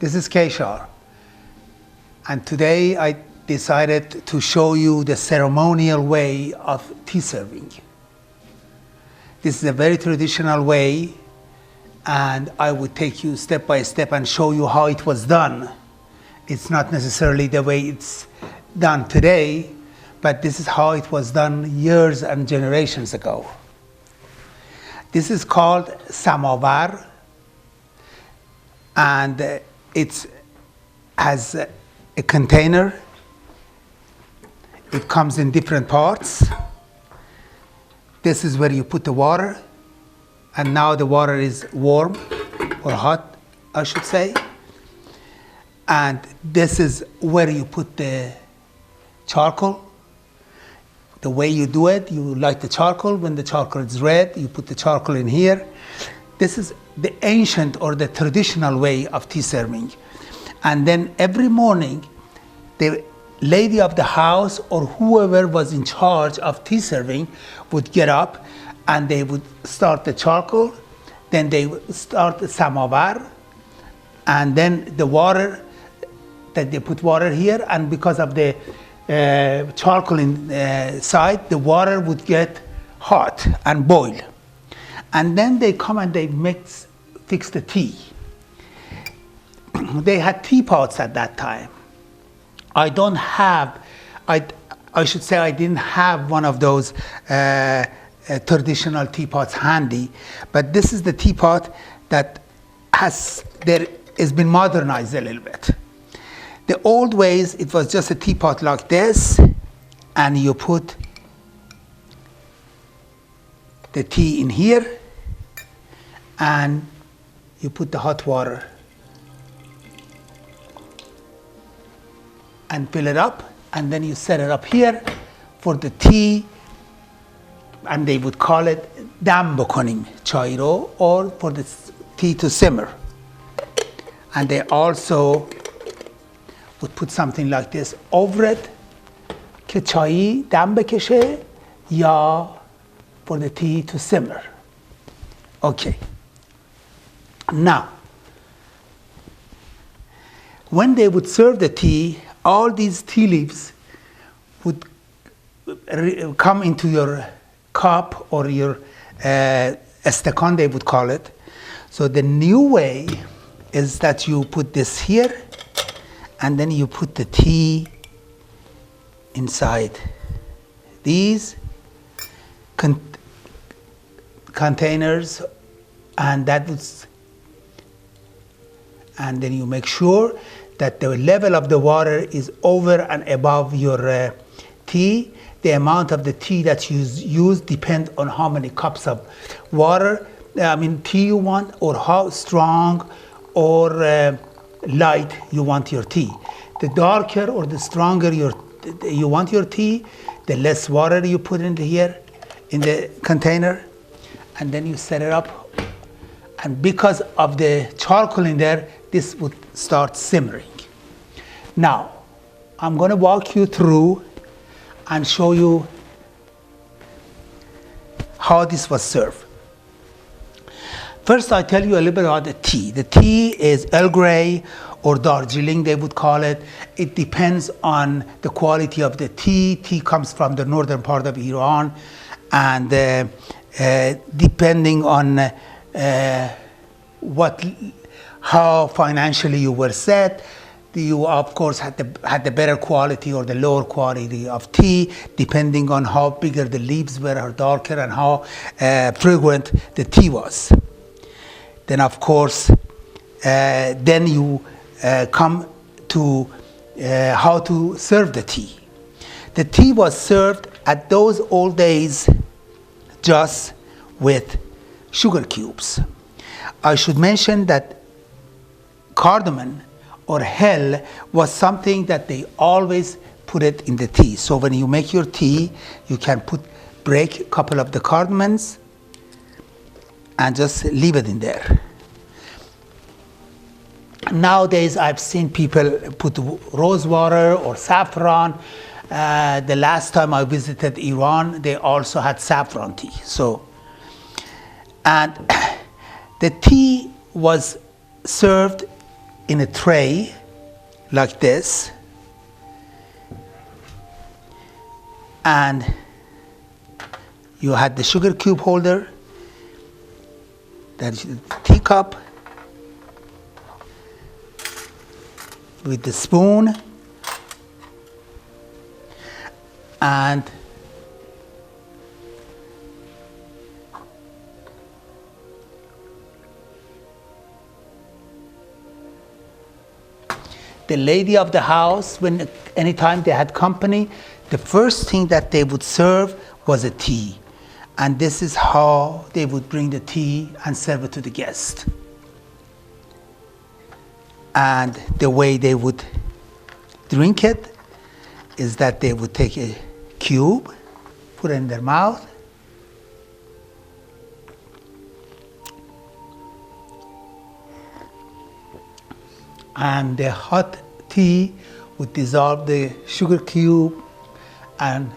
This is Keshar, and today I decided to show you the ceremonial way of tea serving. This is a very traditional way, and I would take you step by step and show you how it was done. It's not necessarily the way it's done today, but this is how it was done years and generations ago. This is called samovar, and it has a container. It comes in different parts. This is where you put the water, and now the water is warm or hot, I should say. And this is where you put the charcoal. The way you do it, you light the charcoal. When the charcoal is red, you put the charcoal in here. This is the ancient or the traditional way of tea serving. And then every morning, the lady of the house or whoever was in charge of tea serving would get up and they would start the charcoal, then they would start the samovar, and then the water, that they put water here, and because of the charcoal inside, the water would get hot and boil. And then they come and they fix the tea. They had teapots at that time. I should say I didn't have one of those traditional teapots handy, but this is the teapot that has been modernized a little bit. The old ways, it was just a teapot like this, and you put the tea in here, and you put the hot water and fill it up, and then you set it up here for the tea, and they would call it dam bokonim chai ro, or for the tea to simmer. And they also would put something like this over it, ke chai dam bekeshe, ya for the tea to simmer. Okay. Now, when they would serve the tea, all these tea leaves would come into your cup or your estakan, they would call it. So the new way is that you put this here, and then you put the tea inside these containers, and and then you make sure that the level of the water is over and above your tea. The amount of the tea that you use depends on how many cups of tea you want, or how strong or light you want your tea. The darker or the stronger you want your tea, the less water you put in here in the container, and then you set it up. And because of the charcoal in there, this would start simmering. Now, I'm going to walk you through and show you how this was served. First, I tell you a little bit about the tea. The tea is Earl Grey or Darjeeling, they would call it. It depends on the quality of the tea. Tea comes from the northern part of Iran, and depending on how financially you were set, you of course had the better quality or the lower quality of tea, depending on how bigger the leaves were or darker, and how fragrant the tea was. Then of course, then you come to how to serve the tea. The tea was served at those old days just with sugar cubes. I should mention that cardamom or hell was something that they always put it in the tea. So when you make your tea, you can break a couple of the cardamoms and just leave it in there. Nowadays, I've seen people put rose water or saffron. The last time I visited Iran, they also had saffron tea. And the tea was served in a tray like this, and you had the sugar cube holder, that is the teacup with the spoon, and the lady of the house, when anytime they had company, the first thing that they would serve was a tea. And this is how they would bring the tea and serve it to the guest. And the way they would drink it is that they would take a cube, put it in their mouth, and the hot tea would dissolve the sugar cube, and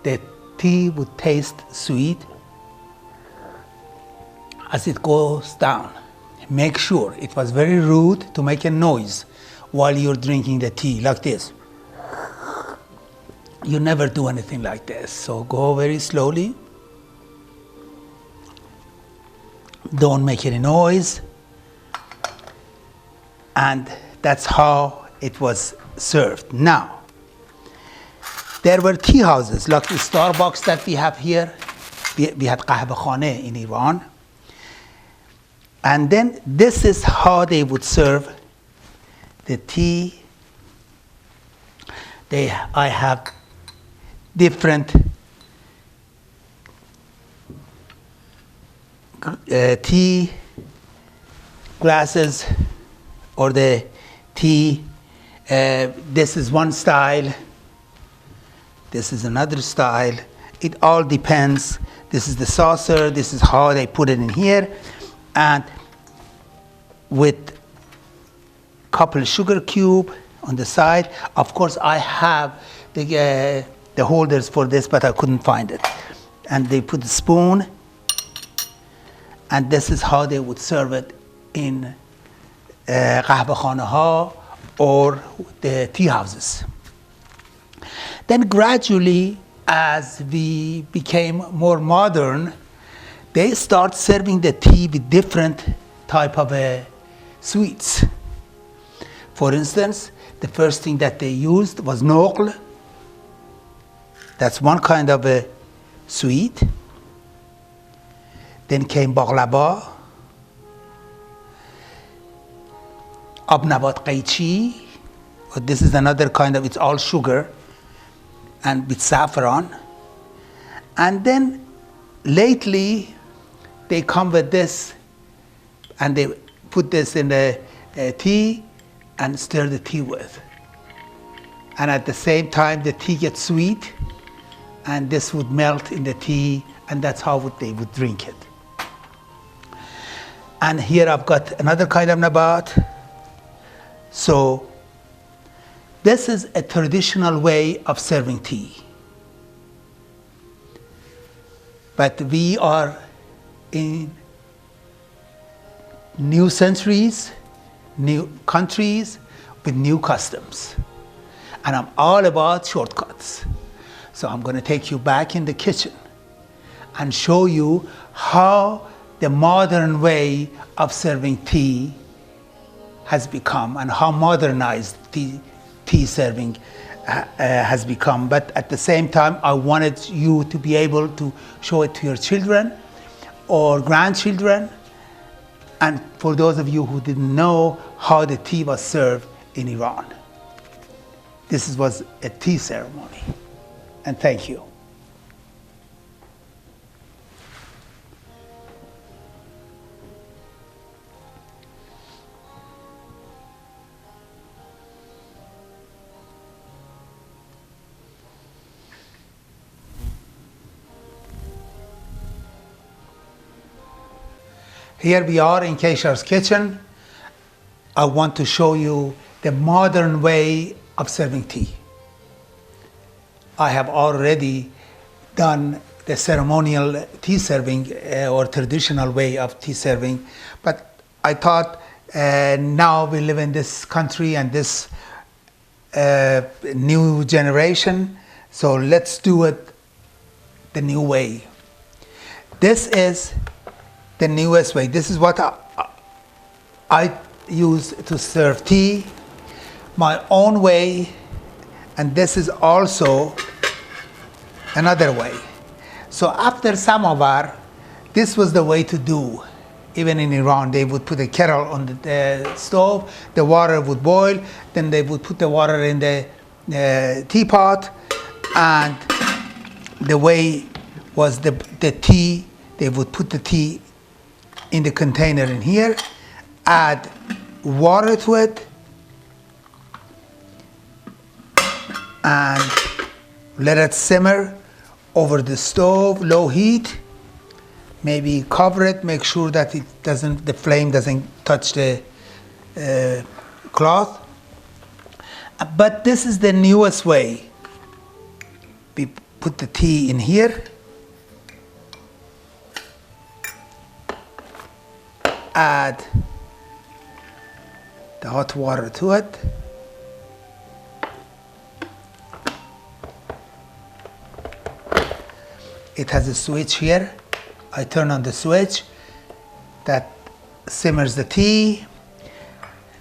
the tea would taste sweet as it goes down. Make sure, it was very rude to make a noise while you're drinking the tea like this. You never do anything like this, so go very slowly. Don't make any noise. And that's how it was served. Now, there were tea houses like the Starbucks that we have here. We had qahwakhane in Iran. And then this is how they would serve the tea. I have different tea glasses, or the tea. This is one style. This is another style. It all depends. This is the saucer. This is how they put it in here. And with couple sugar cube on the side. Of course, I have the holders for this, but I couldn't find it. And they put the spoon, and this is how they would serve it in qahwakhane ha or the tea houses. Then gradually, as we became more modern, they start serving the tea with different type of sweets. For instance, the first thing that they used was noql. That's one kind of a sweet. Then came baghlaba, abnabat qaychi. This is another kind of, it's all sugar and with saffron. And then lately they come with this, and they put this in the tea and stir the tea with. And at the same time the tea gets sweet, and this would melt in the tea, and that's how they would drink it. And here I've got another kind of nabat. So this is a traditional way of serving tea. But we are in new centuries, new countries with new customs. And I'm all about shortcuts. So I'm going to take you back in the kitchen and show you how the modern way of serving tea has become, and how modernized tea serving has become. But at the same time, I wanted you to be able to show it to your children or grandchildren, and for those of you who didn't know how the tea was served in Iran. This was a tea ceremony. And thank you. Here we are in Keshar's kitchen. I want to show you the modern way of serving tea. I have already done the ceremonial tea serving or traditional way of tea serving, but I thought Now we live in this country and this new generation, so let's do it the new way. This is the newest way. This is what I use to serve tea, my own way, and this is also another way. So after samovar, this was the way to do. Even in Iran, they would put a kettle on the stove, the water would boil, then they would put the water in the teapot, and the way was the tea, they would put the tea in the container in here, add water to it, and let it simmer over the stove, low heat. Maybe cover it, make sure that the flame doesn't touch the cloth. But this is the newest way. We put the tea in here, add the hot water to it, it has a switch here. I turn on the switch, that simmers the tea.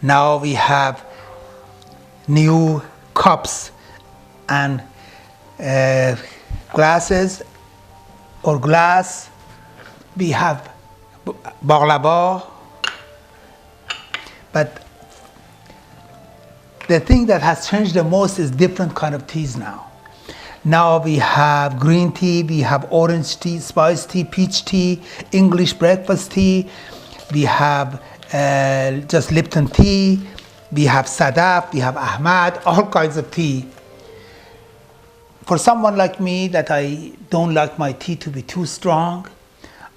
Now we have new cups and glasses or glass. We have baghlaba. But the thing that has changed the most is different kind of teas now. Now we have green tea, we have orange tea, spice tea, peach tea, English breakfast tea. We have just Lipton tea. We have Sadaf, we have Ahmad, all kinds of tea. For someone like me that I don't like my tea to be too strong,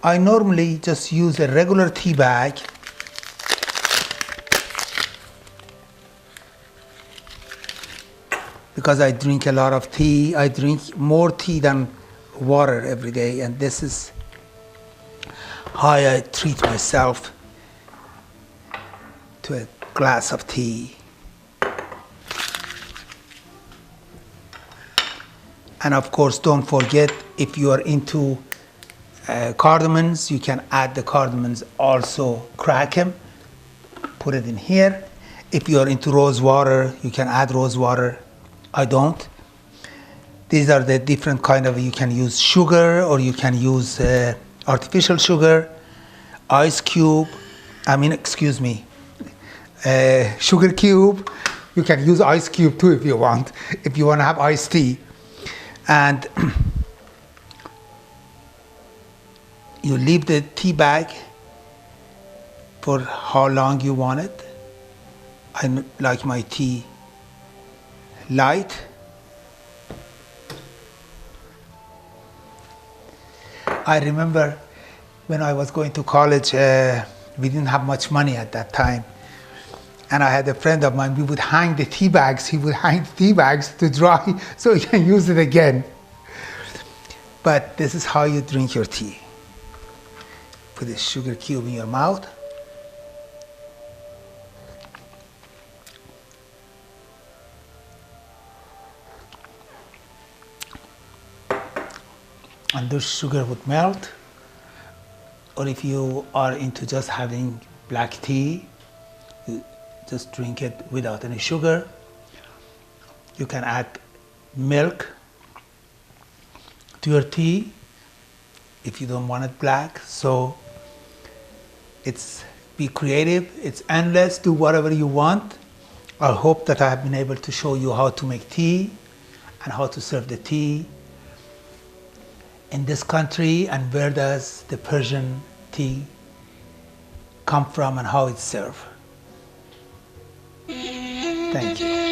I normally just use a regular tea bag. Because I drink a lot of tea, I drink more tea than water every day, and this is how I treat myself to a glass of tea. And of course, don't forget, if you are into cardamoms, you can add the cardamoms also, crack them, put it in here. If you are into rose water, you can add rose water. I don't. These are the different kind of, you can use sugar or you can use artificial sugar, ice cube, sugar cube. You can use ice cube too if you want to have iced tea. And you leave the tea bag for how long you want it. I like my tea light. I remember when I was going to college, we didn't have much money at that time. And I had a friend of mine, we would hang the tea bags. He would hang the tea bags to dry so you can use it again. But this is how you drink your tea. Put a sugar cube in your mouth. And the sugar would melt. Or if you are into just having black tea, you just drink it without any sugar. You can add milk to your tea if you don't want it black. So be creative, it's endless, do whatever you want. I hope that I have been able to show you how to make tea and how to serve the tea in this country, and where does the Persian tea come from and how it's served. Thank you.